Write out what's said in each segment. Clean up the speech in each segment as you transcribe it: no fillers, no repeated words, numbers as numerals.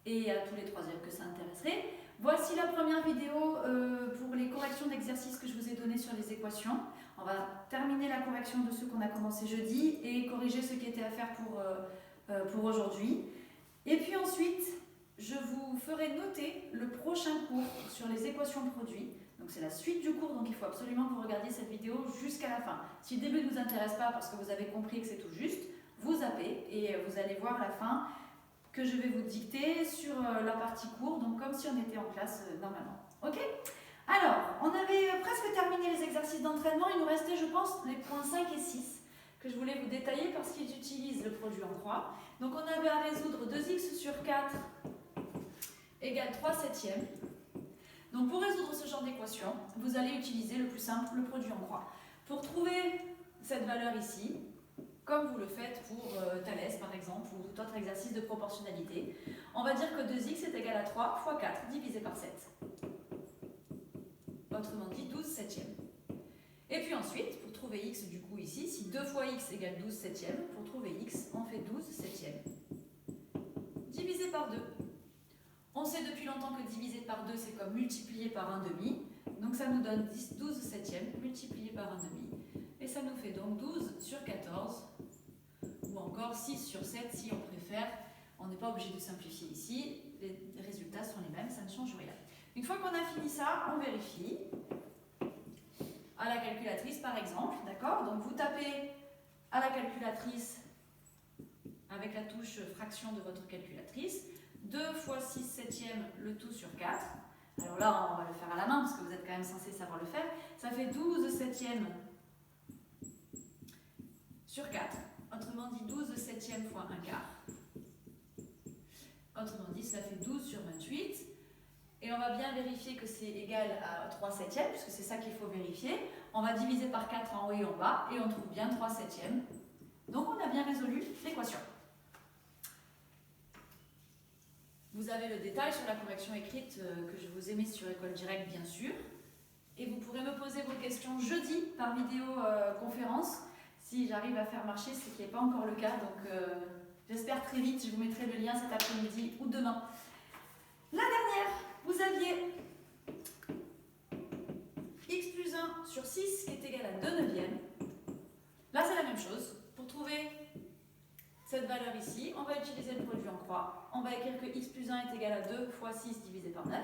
et à tous les troisièmes que ça intéresserait. Voici la première vidéo pour les corrections d'exercices que je vous ai données sur les équations. On va terminer la correction de ceux qu'on a commencé jeudi et corriger ce qui était à faire pour aujourd'hui. Et puis ensuite, je vous ferai noter le prochain cours sur les équations de produits. Donc c'est la suite du cours, donc il faut absolument que vous regardiez cette vidéo jusqu'à la fin. Si le début ne vous intéresse pas parce que vous avez compris que c'est tout juste, vous zappez et vous allez voir la fin que je vais vous dicter sur la partie cours, donc comme si on était en classe normalement. Ok? Alors, on avait presque terminé les exercices d'entraînement, il nous restait je pense les points 5 et 6 que je voulais vous détailler parce qu'ils utilisent le produit en croix. Donc on avait à résoudre 2x sur 4 égale 3 septièmes. Donc pour résoudre ce genre d'équation, vous allez utiliser le plus simple, le produit en croix. Pour trouver cette valeur ici, comme vous le faites pour Thalès par exemple, ou tout autre exercice de proportionnalité, on va dire que 2x est égal à 3 fois 4 divisé par 7. Autrement dit 12 septièmes. Et puis ensuite, pour trouver x du coup ici, si 2 fois x égale 12 septièmes, pour trouver x, on fait 12 septièmes. Divisé par 2. On sait depuis longtemps que diviser par 2, c'est comme multiplier par 1 demi. Donc ça nous donne 12 septièmes multiplié par 1 demi. Et ça nous fait donc 12 sur 14, ou encore 6 sur 7 si on préfère. On n'est pas obligé de simplifier ici. Les résultats sont les mêmes, ça ne change rien. Une fois qu'on a fini ça, on vérifie. À la calculatrice par exemple, d'accord? Donc vous tapez à la calculatrice avec la touche fraction de votre calculatrice. 2 fois 6 septièmes, le tout sur 4. Alors là, on va le faire à la main, parce que vous êtes quand même censé savoir le faire. Ça fait 12 septièmes sur 4. Autrement dit, 12 septièmes fois 1 quart. Autrement dit, ça fait 12 sur 28. Et on va bien vérifier que c'est égal à 3 septièmes, puisque c'est ça qu'il faut vérifier. On va diviser par 4 en haut et en bas, et on trouve bien 3 septièmes. Donc on a bien résolu l'équation. Vous avez le détail sur la correction écrite que je vous ai mise sur École Directe, bien sûr. Et vous pourrez me poser vos questions jeudi par vidéoconférence. Si j'arrive à faire marcher, ce qui n'est pas encore le cas. Donc j'espère très vite, je vous mettrai le lien cet après-midi ou demain. La dernière, vous aviez x plus 1 sur 6 qui est égal à 2 neuvièmes. Là, c'est la même chose. Pour trouver cette valeur ici, on va utiliser le produit en croix. On va écrire que x plus 1 est égal à 2 fois 6 divisé par 9.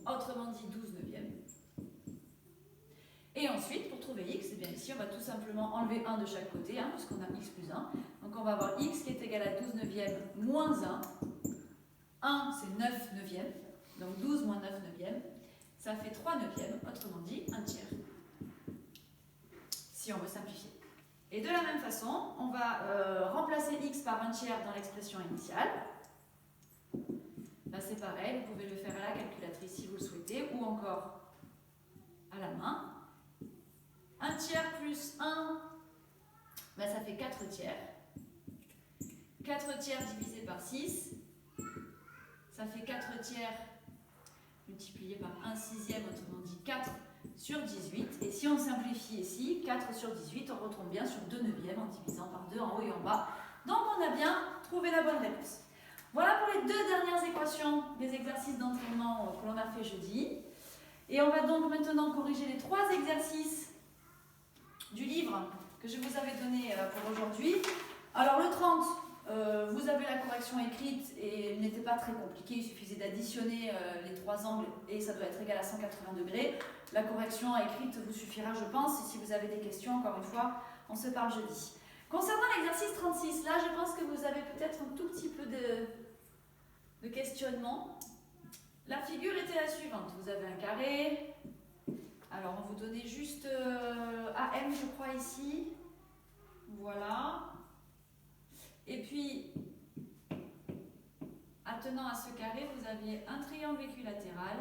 Autrement dit 12 neuvièmes. Et ensuite, pour trouver x, eh bien ici, on va tout simplement enlever 1 de chaque côté, hein, puisqu'on a x plus 1. Donc on va avoir x qui est égal à 12 neuvièmes moins 1. 1, c'est 9 neuvièmes. Donc 12 moins 9 neuvièmes. Ça fait 3 neuvièmes, autrement dit 1 tiers. Si on veut simplifier. Et de la même façon, on va remplacer x par 1 tiers dans l'expression initiale. Là c'est pareil, vous pouvez le faire à la calculatrice si vous le souhaitez, ou encore à la main. 1 tiers plus 1, ben ça fait 4 tiers. 4 tiers divisé par 6, ça fait 4 tiers multiplié par 1 sixième, autrement dit 4 sur 18. Et si on simplifie ici, 4 sur 18, on retombe bien sur 2 neuvièmes en divisant par 2 en haut et en bas. Donc on a bien trouvé la bonne réponse. Voilà pour les 2 dernières équations des exercices d'entraînement que l'on a fait jeudi. Et on va donc maintenant corriger les 3 exercices du livre que je vous avais donné pour aujourd'hui. Alors le 30, vous avez la correction écrite et il n'était pas très compliqué, il suffisait d'additionner les 3 angles et ça doit être égal à 180 degrés. La correction écrite vous suffira, je pense, et si vous avez des questions, encore une fois, on se parle jeudi. Concernant l'exercice 36, là je pense que vous avez peut-être un tout petit peu de questionnement. La figure était la suivante, vous avez un carré, alors on vous donnait juste AM je crois ici, voilà. Et puis, attenant à ce carré, vous aviez un triangle équilatéral,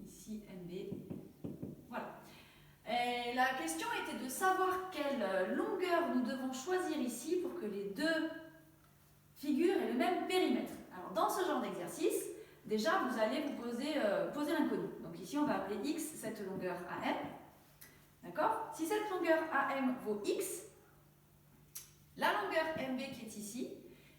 ici MB. Voilà. Et la question était de savoir quelle longueur nous devons choisir ici pour que les 2 figures aient le même périmètre. Alors, dans ce genre d'exercice, déjà, vous allez vous poser l'inconnu. Donc ici, on va appeler x cette longueur AM. D'accord? Si cette longueur AM vaut x, la longueur MB qui est ici,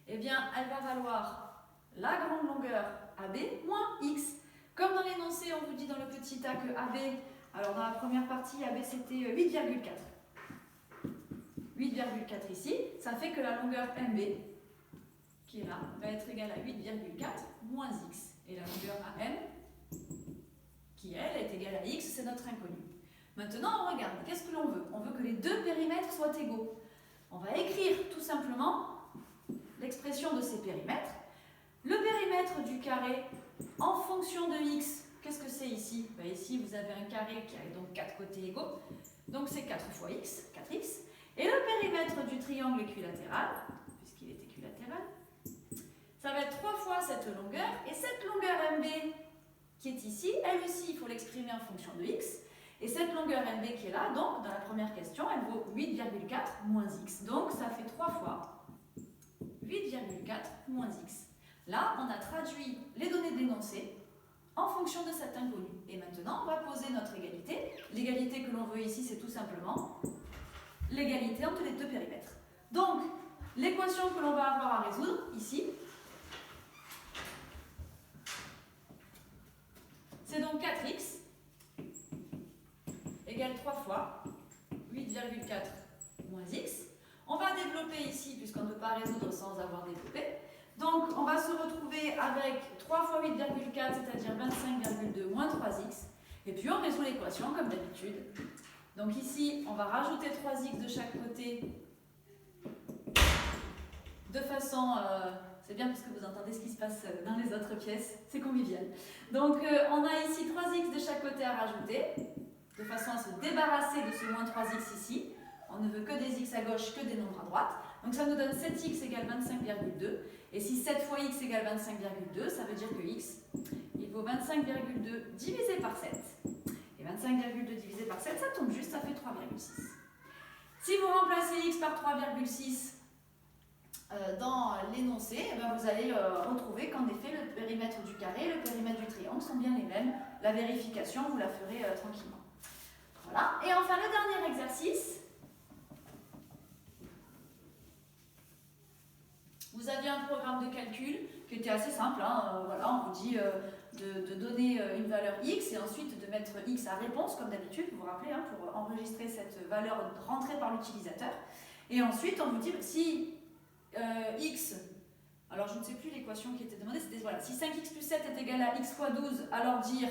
eh bien, elle va valoir la grande longueur AB moins x. Comme dans l'énoncé, on vous dit dans le petit a que AB, alors dans la première partie, AB c'était 8,4. 8,4 ici, ça fait que la longueur MB, qui est là, va être égale à 8,4 moins x. Et la longueur AM, qui elle est égale à x, c'est notre inconnu. Maintenant, on regarde, qu'est-ce que l'on veut? On veut que les deux périmètres soient égaux. On va écrire tout simplement l'expression de ces périmètres. Le périmètre du carré en fonction de x, qu'est-ce que c'est ici? Ben ici, vous avez un carré qui a donc 4 côtés égaux, donc c'est 4 fois x, 4x. Et le périmètre du triangle équilatéral, puisqu'il est équilatéral, ça va être 3 fois cette longueur, et cette longueur MB qui est ici, elle aussi, il faut l'exprimer en fonction de x. Et cette longueur MB qui est là, donc, dans la première question, elle vaut 8,4 moins x. Donc, ça fait 3 fois 8,4 moins x. Là, on a traduit les données de l'énoncé en fonction de cet inconnu. Et maintenant, on va poser notre égalité. L'égalité que l'on veut ici, c'est tout simplement l'égalité entre les deux périmètres. Donc, l'équation que l'on va avoir à résoudre, ici, c'est donc 4x égale 3 fois 8,4 moins x. On va développer ici, puisqu'on ne peut pas résoudre sans avoir développé. Donc, on va se retrouver avec 3 fois 8,4, c'est-à-dire 25,2 moins 3x. Et puis, on résout l'équation comme d'habitude. Donc ici, on va rajouter 3x de chaque côté de façon... c'est bien parce que vous entendez ce qui se passe dans les autres pièces, c'est convivial. Donc, on a ici 3x de chaque côté à rajouter, de façon à se débarrasser de ce moins 3x ici. On ne veut que des x à gauche, que des nombres à droite. Donc ça nous donne 7x égale 25,2. Et si 7 fois x égale 25,2, ça veut dire que x, il vaut 25,2 divisé par 7. Et 25,2 divisé par 7, ça tombe juste, ça fait 3,6. Si vous remplacez x par 3,6 dans l'énoncé, vous allez retrouver qu'en effet, le périmètre du carré et le périmètre du triangle sont bien les mêmes. La vérification, vous la ferez tranquillement. Voilà. Et enfin, le dernier exercice. Vous aviez un programme de calcul qui était assez simple. Voilà, on vous dit de donner une valeur x et ensuite de mettre x à réponse, comme d'habitude, vous vous rappelez, pour enregistrer cette valeur rentrée par l'utilisateur. Et ensuite, on vous dit si x, alors je ne sais plus l'équation qui était demandée, c'était voilà, si 5x plus 7 est égal à x fois 12, alors dire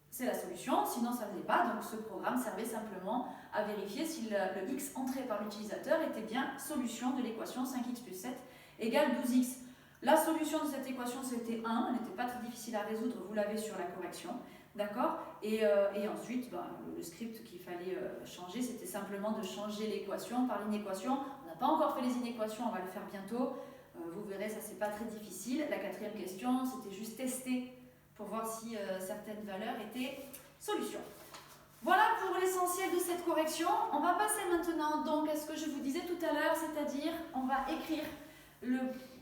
c'est la solution, sinon ça ne l'est pas. Donc ce programme servait simplement à vérifier si le x entré par l'utilisateur était bien solution de l'équation 5x plus 7 égale 12x. La solution de cette équation, c'était 1, elle n'était pas très difficile à résoudre, vous l'avez sur la correction, d'accord? Et ensuite, le script qu'il fallait changer, c'était simplement de changer l'équation par l'inéquation. On n'a pas encore fait les inéquations, on va le faire bientôt. Vous verrez, ça c'est pas très difficile. La quatrième question, c'était juste tester pour voir si certaines valeurs étaient solutions. Voilà pour l'essentiel de cette correction. On va passer maintenant donc à ce que je vous disais tout à l'heure, c'est-à-dire on va écrire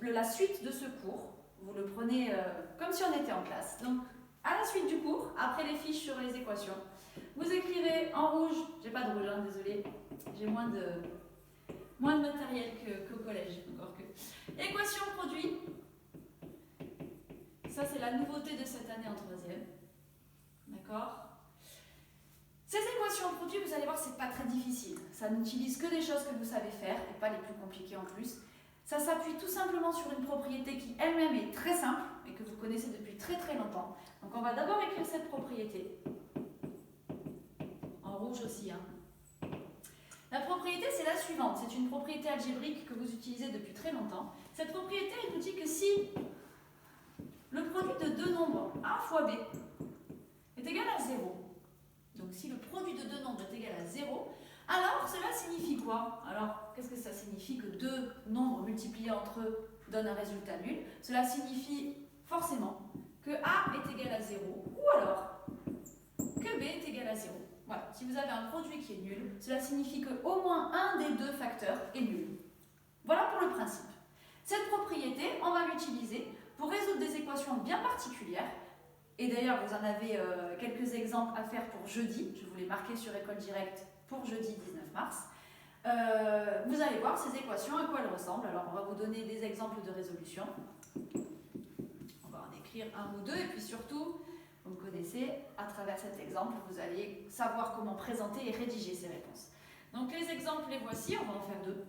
la suite de ce cours. Vous le prenez comme si on était en classe. Donc, à la suite du cours, après les fiches sur les équations, vous écrirez en rouge, j'ai pas de rouge, désolé, j'ai moins de matériel qu'au collège, encore que. Équation produit, ça c'est la nouveauté de cette année en troisième, d'accord? Ces équations produits, vous allez voir, c'est pas très difficile. Ça n'utilise que des choses que vous savez faire, et pas les plus compliquées en plus. Ça s'appuie tout simplement sur une propriété qui elle-même est très simple et que vous connaissez depuis très très longtemps. Donc on va d'abord écrire cette propriété, en rouge aussi. La propriété c'est la suivante, c'est une propriété algébrique que vous utilisez depuis très longtemps. Cette propriété elle nous dit que si le produit de deux nombres a fois b est égal à 0, donc si le produit de deux nombres est égal à 0, alors cela signifie quoi? Alors qu'est-ce que ça signifie que deux nombres multipliés entre eux donnent un résultat nul? Cela signifie forcément que a est égal à 0 ou alors que b est égal à 0. Voilà, si vous avez un produit qui est nul, cela signifie qu'au moins un des deux facteurs est nul. Voilà pour le principe. Cette propriété, on va l'utiliser pour résoudre des équations bien particulières. Et d'ailleurs, vous en avez quelques exemples à faire pour jeudi. Je vous l'ai marqué sur École Directe pour jeudi 19 mars. vous allez voir ces équations, à quoi elles ressemblent. Alors, on va vous donner des exemples de résolution. On va en écrire un ou deux, et puis surtout, vous me connaissez, à travers cet exemple, vous allez savoir comment présenter et rédiger ces réponses. Donc, les exemples, les voici, on va en faire deux.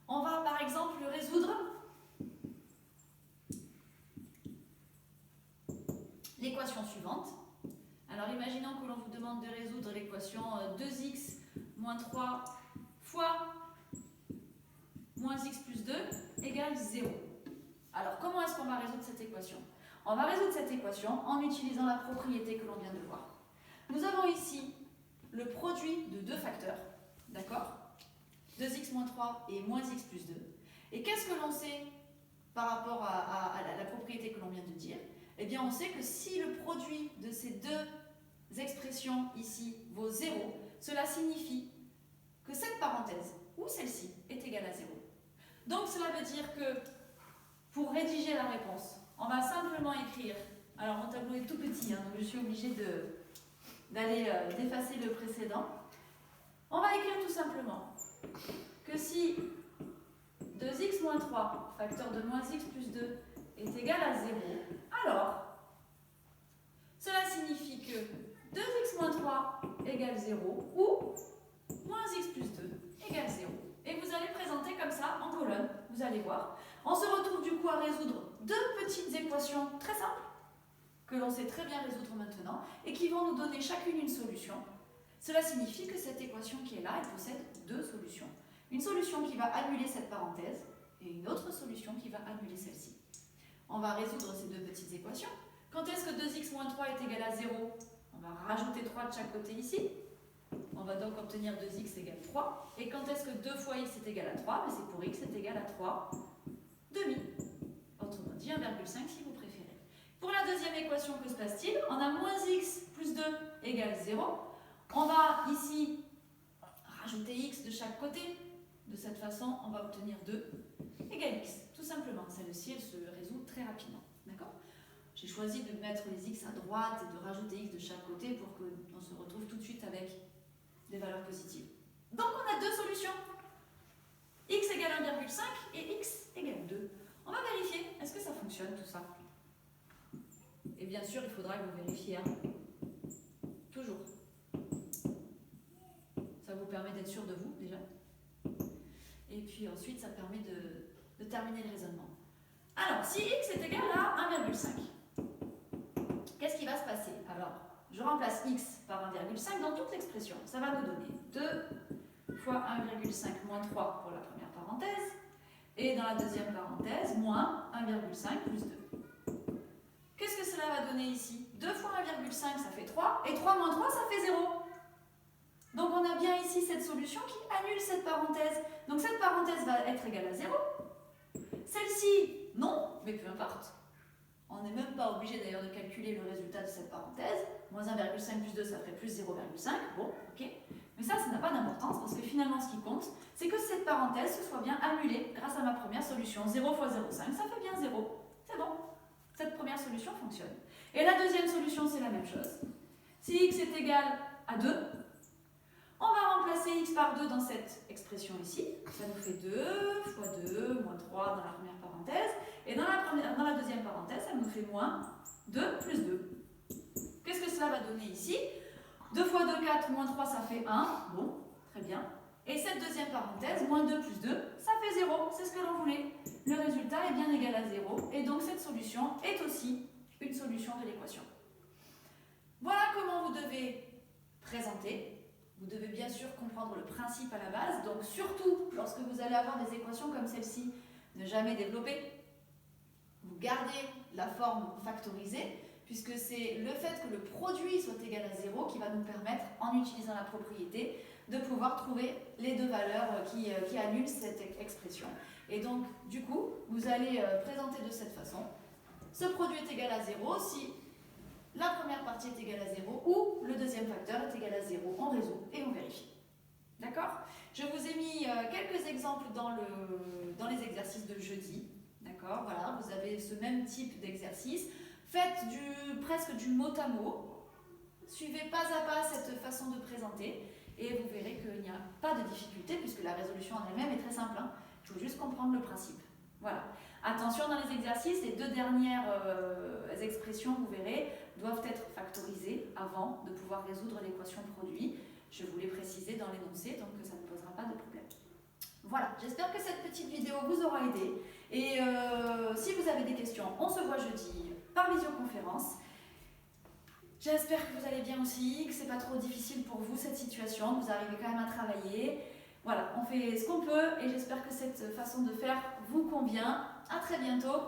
On va, par exemple, résoudre l'équation suivante. Alors, imaginons que l'on vous demande de résoudre l'équation 2x moins 3 fois moins x plus 2 égale 0. Alors, comment est-ce qu'on va résoudre cette équation? On va résoudre cette équation en utilisant la propriété que l'on vient de voir. Nous avons ici le produit de deux facteurs, d'accord? 2x moins 3 et moins x plus 2. Et qu'est-ce que l'on sait par rapport à la propriété que l'on vient de dire? Eh bien, on sait que si le produit de ces deux expressions ici vaut 0, cela signifie que cette parenthèse, ou celle-ci, est égale à 0. Donc, cela veut dire que pour rédiger la réponse, on va simplement écrire, alors mon tableau est tout petit, hein, donc je suis obligée d'aller d'effacer le précédent. On va écrire tout simplement que si 2x moins 3, facteur de moins x plus 2, est égal à 0, alors cela signifie que 2x moins 3 égale 0 ou moins x plus 2 égale 0. Et vous allez présenter comme ça en colonne, vous allez voir. On se retrouve du coup à résoudre deux petites équations très simples que l'on sait très bien résoudre maintenant et qui vont nous donner chacune une solution. Cela signifie que cette équation qui est là, elle possède deux solutions. Une solution qui va annuler cette parenthèse et une autre solution qui va annuler celle-ci. On va résoudre ces deux petites équations. Quand est-ce que 2x moins 3 est égal à 0? On va rajouter 3 de chaque côté ici. On va donc obtenir 2x égale 3. Et quand est-ce que 2 fois x est égal à 3? C'est pour x est égal à 3 demi. Autrement dit 1,5 si vous préférez. Pour la deuxième équation, que se passe-t-il? On a moins x plus 2 égale 0. On va ici rajouter x de chaque côté. De cette façon, on va obtenir 2 égale x. Tout simplement. Celle-ci, elle se résout très rapidement. D'accord? J'ai choisi de mettre les x à droite et de rajouter x de chaque côté pour qu'on se retrouve tout de suite avec des valeurs positives. Donc on a deux solutions. X égale 1,5 et x égale 2. On va vérifier, est-ce que ça fonctionne tout ça? Et bien sûr, il faudra que vous vérifiez. Hein. Toujours. Ça vous permet d'être sûr de vous déjà. Et puis ensuite, ça permet de terminer le raisonnement. Alors, si x est égal à 1,5, qu'est-ce qui va se passer? Alors, je remplace x par 1,5 dans toute l'expression. Ça va nous donner 2 fois 1,5 moins 3 pour la première parenthèse. Et dans la deuxième parenthèse, moins 1,5 plus 2. Qu'est-ce que cela va donner ici? 2 fois 1,5, ça fait 3. Et 3 moins 3, ça fait 0. Donc on a bien ici cette solution qui annule cette parenthèse. Donc cette parenthèse va être égale à 0. Celle-ci, non, mais peu importe. On n'est même pas obligé d'ailleurs de calculer le résultat de cette parenthèse. Moins 1,5 plus 2, ça ferait plus 0,5. Bon, ok. Mais ça n'a pas d'importance parce que finalement, ce qui compte, c'est que cette parenthèse se soit bien annulée grâce à ma première solution. 0 fois 0,5, ça fait bien 0. C'est bon. Cette première solution fonctionne. Et la deuxième solution, c'est la même chose. Si x est égal à 2, on va remplacer x par 2 dans cette expression ici. Ça nous fait 2 fois 2 moins 3 dans la première parenthèse. Et dans la deuxième parenthèse, ça nous fait moins 2 plus 2. Qu'est-ce que cela va donner ici? 2 fois 2, 4, moins 3, ça fait 1. Bon, très bien. Et cette deuxième parenthèse, moins 2 plus 2, ça fait 0. C'est ce que l'on voulait. Le résultat est bien égal à 0. Et donc cette solution est aussi une solution de l'équation. Voilà comment vous devez présenter. Vous devez bien sûr comprendre le principe à la base. Donc surtout, lorsque vous allez avoir des équations comme celle-ci, ne jamais développer. Vous gardez la forme factorisée, puisque c'est le fait que le produit soit égal à 0 qui va nous permettre, en utilisant la propriété, de pouvoir trouver les deux valeurs qui annulent cette expression. Et donc, du coup, vous allez présenter de cette façon. Ce produit est égal à 0 si la première partie est égale à 0 ou le deuxième facteur est égal à 0. On résout et on vérifie. D'accord? Je vous ai mis quelques exemples dans les exercices de jeudi. D'accord? Voilà, vous avez ce même type d'exercice. Faites presque du mot à mot. Suivez pas à pas cette façon de présenter. et vous verrez qu'il n'y a pas de difficulté puisque la résolution en elle-même est très simple. Hein. Il faut juste comprendre le principe. Voilà. Attention dans les exercices, les deux dernières expressions, vous verrez, doivent être factorisées avant de pouvoir résoudre l'équation produit. Je vous l'ai précisé dans l'énoncé, donc ça ne posera pas de problème. Voilà, j'espère que cette petite vidéo vous aura aidé. Et si vous avez des questions, on se voit jeudi par visioconférence. J'espère que vous allez bien aussi, que c'est pas trop difficile pour vous cette situation, que vous arrivez quand même à travailler. Voilà, on fait ce qu'on peut et j'espère que cette façon de faire vous convient. À très bientôt.